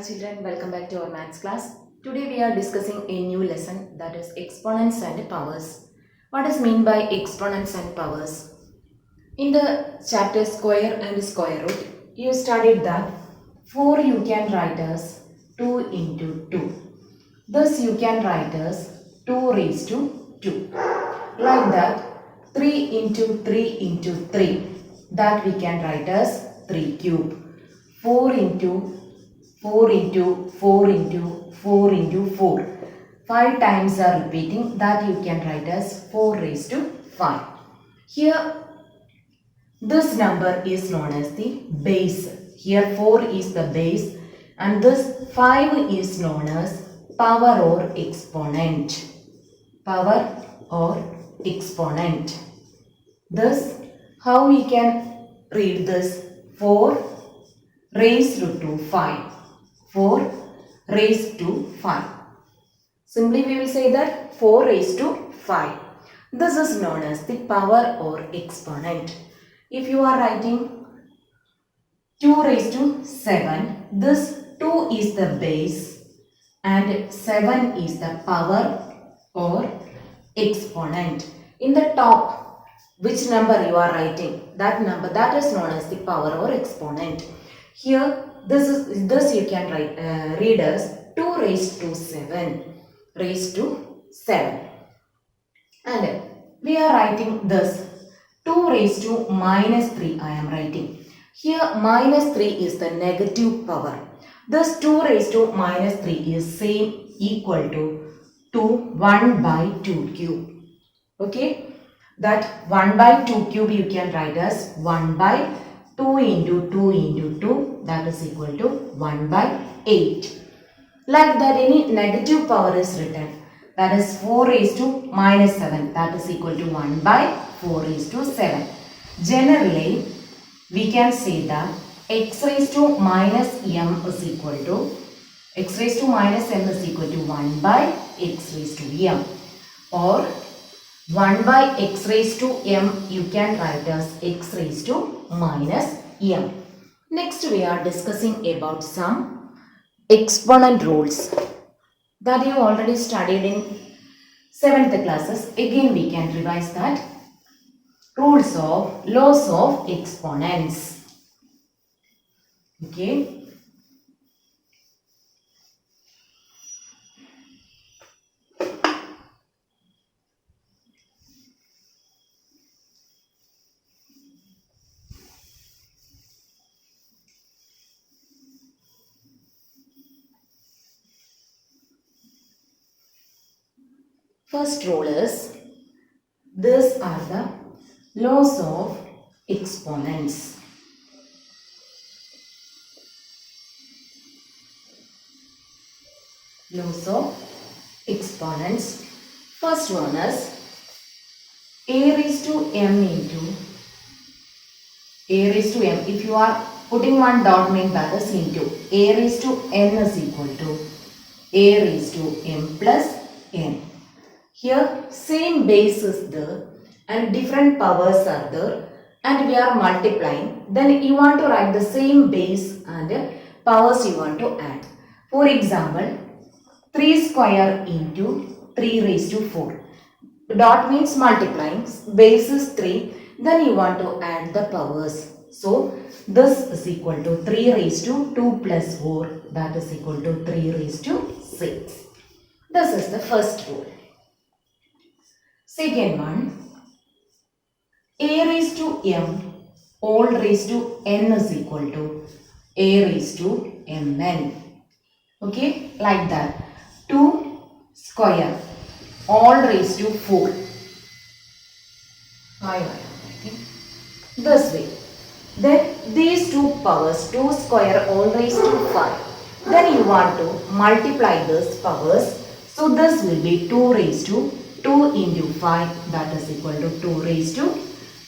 children, welcome back to our maths class. Today we are discussing a new lesson, that is exponents and powers. What is mean by exponents and powers? In the chapter square and square root, you studied that 4 you can write as 2 into 2. Thus you can write as 2 raised to 2. Like that 3 into 3 into 3, that we can write as 3 cube. 4 into 4 into 4 into 4 into 4. 5 times are repeating, that you can write as 4 raised to 5. Here this number is known as the base. Here 4 is the base and this 5 is known as power or exponent. Power or exponent. Thus how we can read this? 4 raised to 5. 4 raised to 5. Simply we will say that 4 raised to 5. This is known as the power or exponent. If you are writing 2 raised to 7, this 2 is the base and 7 is the power or exponent. In the top, which number you are writing, that number, that is known as the power or exponent. Here this you can write read as 2 raised to 7 raised to 7, and we are writing this 2 raised to minus 3. I am writing here minus 3 is the negative power. This 2 raised to minus 3 is same equal to 1 by 2 cube. Okay, that 1 by 2 cube you can write as 1 by 2 into 2 into 2, that is equal to 1 by 8. Like that any negative power is written, that is 4 raised to minus 7, that is equal to 1 by 4 raised to 7. Generally we can say that x raised to minus m is equal to x raised to minus m is equal to 1 by x raised to m, or 1 by x raised to m you can write as x raised to minus m. Next we are discussing about some exponent rules that you already studied in 7th classes. Again we can revise that. Laws of exponents. Okay. First rule is, these are the laws of exponents. Laws of exponents. First one is a raised to m into a raised to m. If you are putting one dot mean that is into a raised to n is equal to a raised to m plus n. Here same base is there and different powers are there and we are multiplying. Then you want to write the same base and powers you want to add. For example, 3 square into 3 raised to 4. Dot means multiplying. Base is 3. Then you want to add the powers. So this is equal to 3 raised to 2 plus 4. That is equal to 3 raised to 6. This is the first rule. Second one, a raised to m all raised to n is equal to a raised to mn. Okay, like that. 2 square all raised to 4. This way. Then these two powers, 2 square all raised to 5. Then you want to multiply these powers. So this will be 2 raised to 2 into 5, that is equal to 2 raised to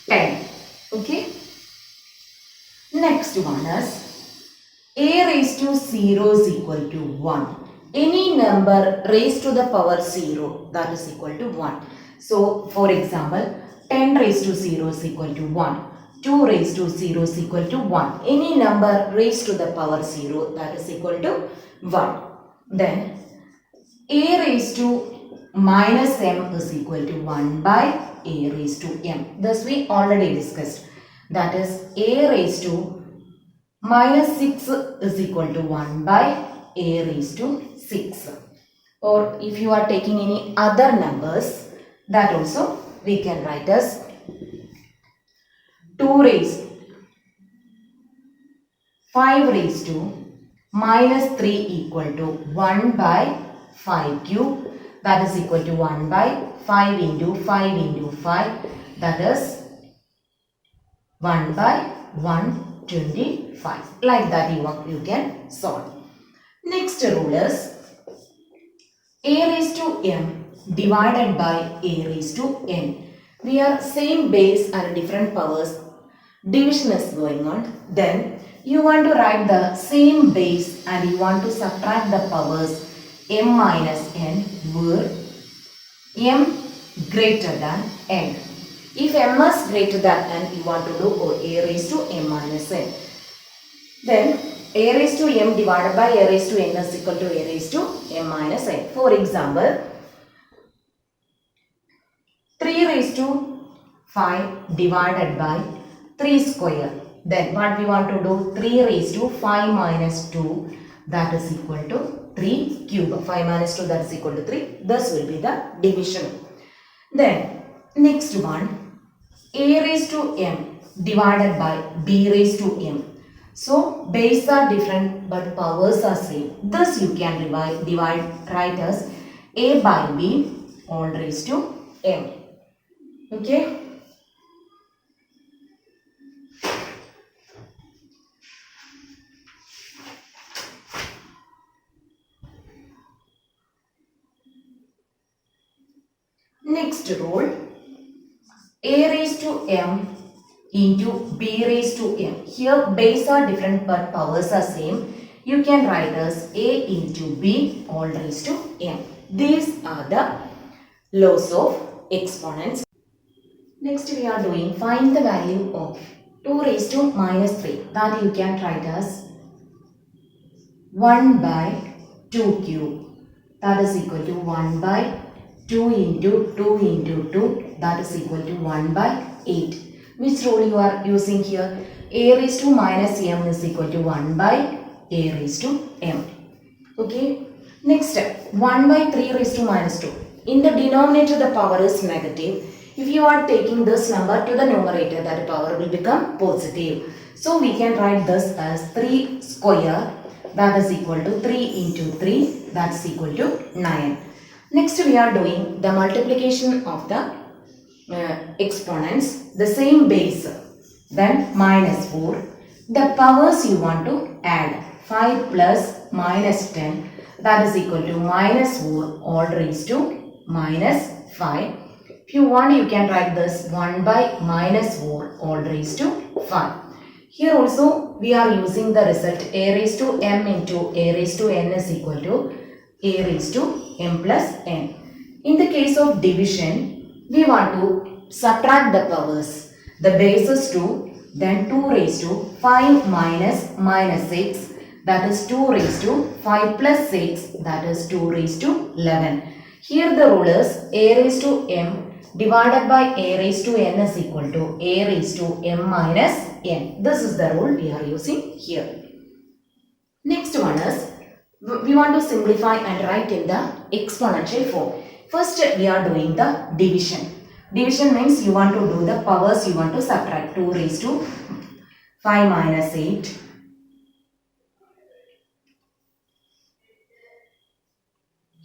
10. Okay. Next one is a raised to 0 is equal to 1. Any number raised to the power 0, that is equal to 1. So for example, 10 raised to 0 is equal to 1. 2 raised to 0 is equal to 1. Any number raised to the power 0, that is equal to 1. Then a raised to minus m is equal to 1 by a raised to m. Thus we already discussed. That is a raised to minus 6 is equal to 1 by a raised to 6. Or if you are taking any other numbers, that also we can write as 2 raised 5 raised to minus 3 equal to 1 by 5 cube, that is equal to 1 by 5 into 5 into 5, that is 1 by 125. Like that you can solve. Next rule is a raised to m divided by a raised to n. We are same base and different powers. Division is going on. Then you want to write the same base and you want to subtract the powers m minus n where m greater than n. If m is greater than n, you want to do a raised to m minus n. Then a raised to m divided by a raised to n is equal to a raised to m minus n. For example, 3 raised to 5 divided by 3 square. Then what we want to do? 3 raised to 5 minus 2, that is equal to 3 cube. 5 minus 2, that is equal to 3. This will be the division. Then next one, a raised to m divided by b raised to m. So bases are different but powers are same. Thus you can write as a by b all raised to m. Okay. Next rule, a raised to m into b raised to m. Here bases are different but powers are same. You can write as a into b all raised to m. These are the laws of exponents. Next we are doing find the value of 2 raised to minus 3. That you can write as 1 by 2 cube. That is equal to 1 by 2 into 2 into 2, that is equal to 1 by 8. Which rule you are using here? A raised to minus m is equal to 1 by a raised to m. Okay. Next step, 1 by 3 raised to minus 2. In the denominator the power is negative. If you are taking this number to the numerator, that power will become positive. So we can write this as 3 square, that is equal to 3 into 3, that is equal to 9. Next we are doing the multiplication of the exponents, the same base, then minus 4. The powers you want to add, 5 plus minus 10, that is equal to minus 4 all raised to minus 5. If you want, you can write this 1 by minus 4 all raised to 5. Here also we are using the result a raised to m into a raised to n is equal to a raised to m plus n. In the case of division, we want to subtract the powers. The base is 2, then 2 raised to 5 minus minus 6, that is 2 raised to 5 plus 6, that is 2 raised to 11. Here the rule is a raised to m divided by a raised to n is equal to a raised to m minus n. This is the rule we are using here. Next one is we want to simplify and write in the exponential form. First we are doing the division. Division means you want to do the powers, you want to subtract 2 raised to 5 minus 8.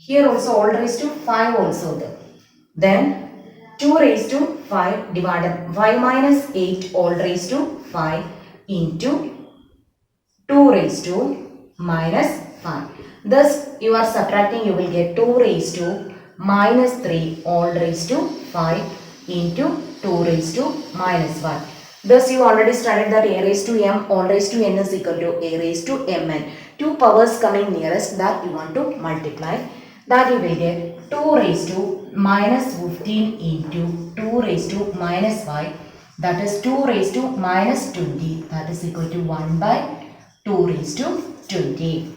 Here also all raised to 5 also there. Then 2 raised to 5 divided 5 minus 8 all raised to 5 into 2 raised to minus 5. Thus you are subtracting, you will get 2 raised to minus 3 all raised to 5 into 2 raised to minus 1. Thus you already studied that a raised to m all raised to n is equal to a raised to mn. Two powers coming nearest, that you want to multiply. That you will get 2 raised to minus 15 into 2 raised to minus 5, that is 2 raised to minus 20, that is equal to 1 by 2 raised to 20.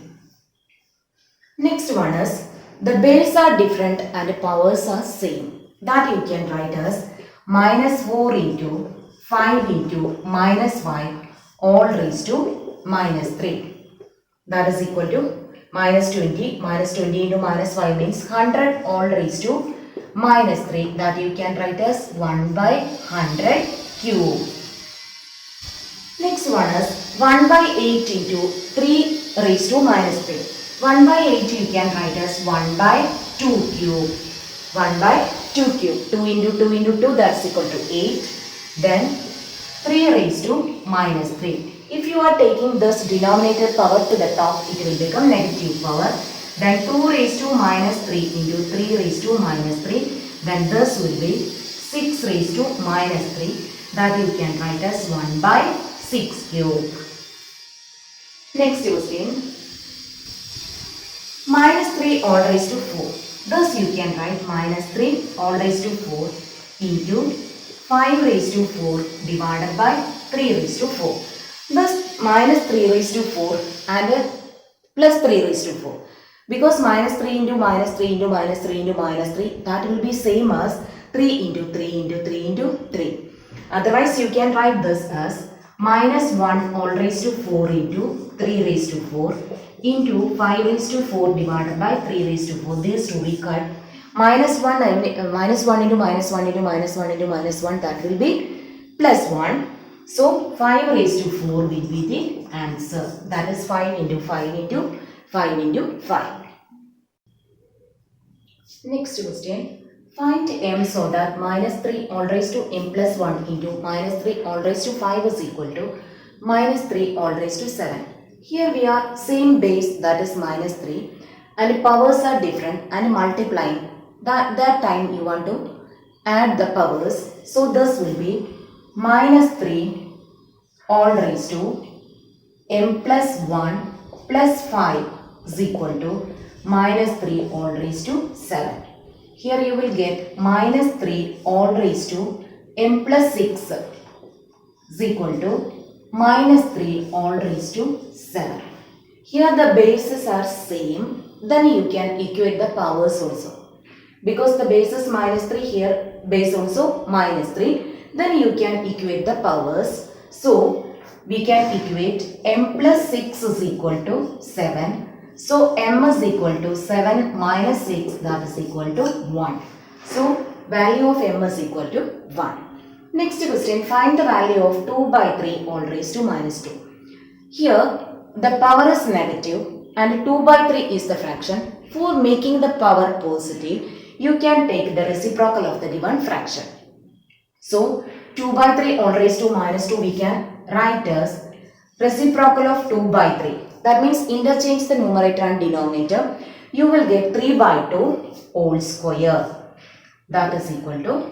Next one is the base are different and the powers are same. That you can write as minus 4 into 5 into minus 5 all raised to minus 3. That is equal to minus 20. Minus 20 into minus 5 means 100 all raised to minus 3. That you can write as 1 by 100 cube. Next one is 1 by 8 into 3 raised to minus 3. 1 by 8 you can write as 1 by 2 cube. 1 by 2 cube. 2 into 2 into 2, that's equal to 8. Then 3 raised to minus 3. If you are taking this denominator power to the top, it will become negative power. Then 2 raised to minus 3 into 3 raised to minus 3. Then this will be 6 raised to minus 3. That you can write as 1 by 6 cube. Next question. Minus 3 all raised to 4. Thus you can write minus 3 all raised to 4 into 5 raised to 4 divided by 3 raised to 4. Thus minus 3 raised to 4 and plus 3 raised to 4. Because minus 3 into minus 3 into minus 3 into minus 3, that will be same as 3 into 3 into 3 into 3. Otherwise you can write this as minus 1 all raised to 4 into 3 raised to 4 into 5 raised to 4 divided by 3 raised to 4. These two we cut. Minus 1 minus 1 into minus 1 into minus 1 into minus 1, that will be plus 1. So 5 raised to 4 will be the answer. That is 5 into 5 into 5 into 5. Next question. Find m so that minus 3 all raised to m plus 1 into minus 3 all raised to 5 is equal to minus 3 all raised to 7. Here we are same base, that is minus 3, and powers are different and multiplying. That time you want to add the powers. So this will be minus 3 all raised to m plus 1 plus 5 is equal to minus 3 all raised to 7. Here you will get minus 3 all raised to m plus 6 is equal to minus 3 all raised to 7. Here the bases are same, then you can equate the powers also. Because the base is minus 3, here base also minus 3, then you can equate the powers. So we can equate m plus 6 is equal to 7. So m is equal to 7 minus 6, that is equal to 1. So value of m is equal to 1. Next question, find the value of 2 by 3 all raised to minus 2. Here the power is negative and 2 by 3 is the fraction. For making the power positive, you can take the reciprocal of the given fraction. So 2 by 3 all raised to minus 2 we can write as reciprocal of 2 by 3. That means interchange the numerator and denominator. You will get 3 by 2 whole square. That is equal to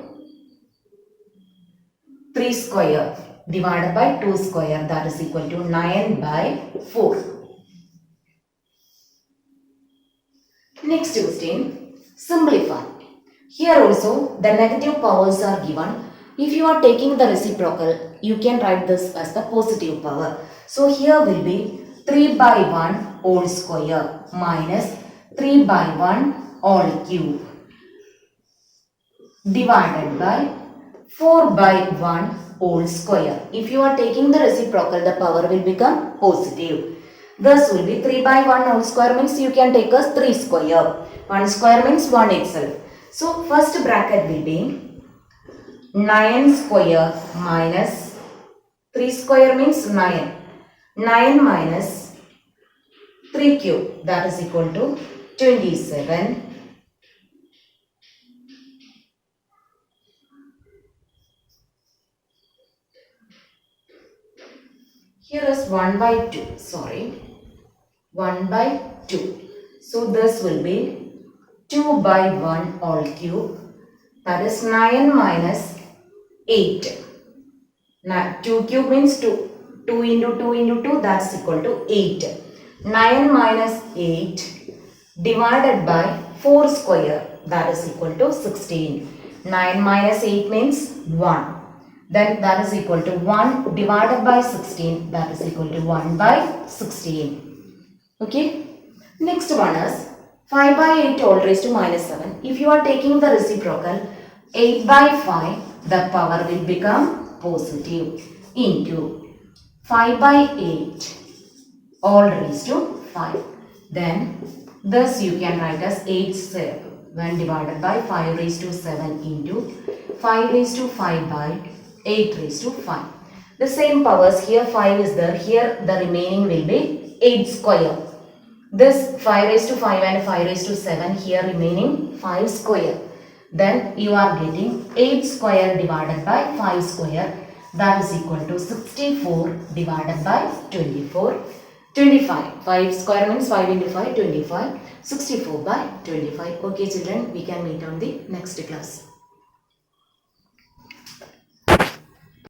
3 square divided by 2 square, that is equal to 9 by 4. Next question, simplify. Here also the negative powers are given. If you are taking the reciprocal, you can write this as the positive power. So here will be 3 by 1 whole square minus 3 by 1 all cube divided by 4 by 1 whole square. If you are taking the reciprocal, the power will become positive. Thus will be 3 by 1 whole square means you can take as 3 square. 1 square means 1 itself. So first bracket will be 9 square minus 3 square means 9. 9 minus 3 cube, that is equal to 27. Here is 1 by 2, 1 by 2. So this will be 2 by 1 all cube, that is 9 minus 8. Now 2 cube means 2. 2 into 2 into 2, that's equal to 8. 9 minus 8 divided by 4 square, that is equal to 16. 9 minus 8 means 1. Then that is equal to 1 divided by 16, that is equal to 1 by 16. Okay. Next one is 5 by 8 all raised to minus 7. If you are taking the reciprocal, 8 by 5, the power will become positive into 5 by 8 all raised to 5. Then thus you can write as 8 when divided by 5 raised to 7 into 5 raised to 5 by 8 raised to 5. The same powers, here 5 is there, here the remaining will be 8 square. This 5 raised to 5 and 5 raised to 7, here remaining 5 square. Then you are getting 8 square divided by 5 square, that is equal to 64 divided by 24. 25. 5 square means 5 into 5, 25. 64 by 25. Okay children, we can meet on the next class.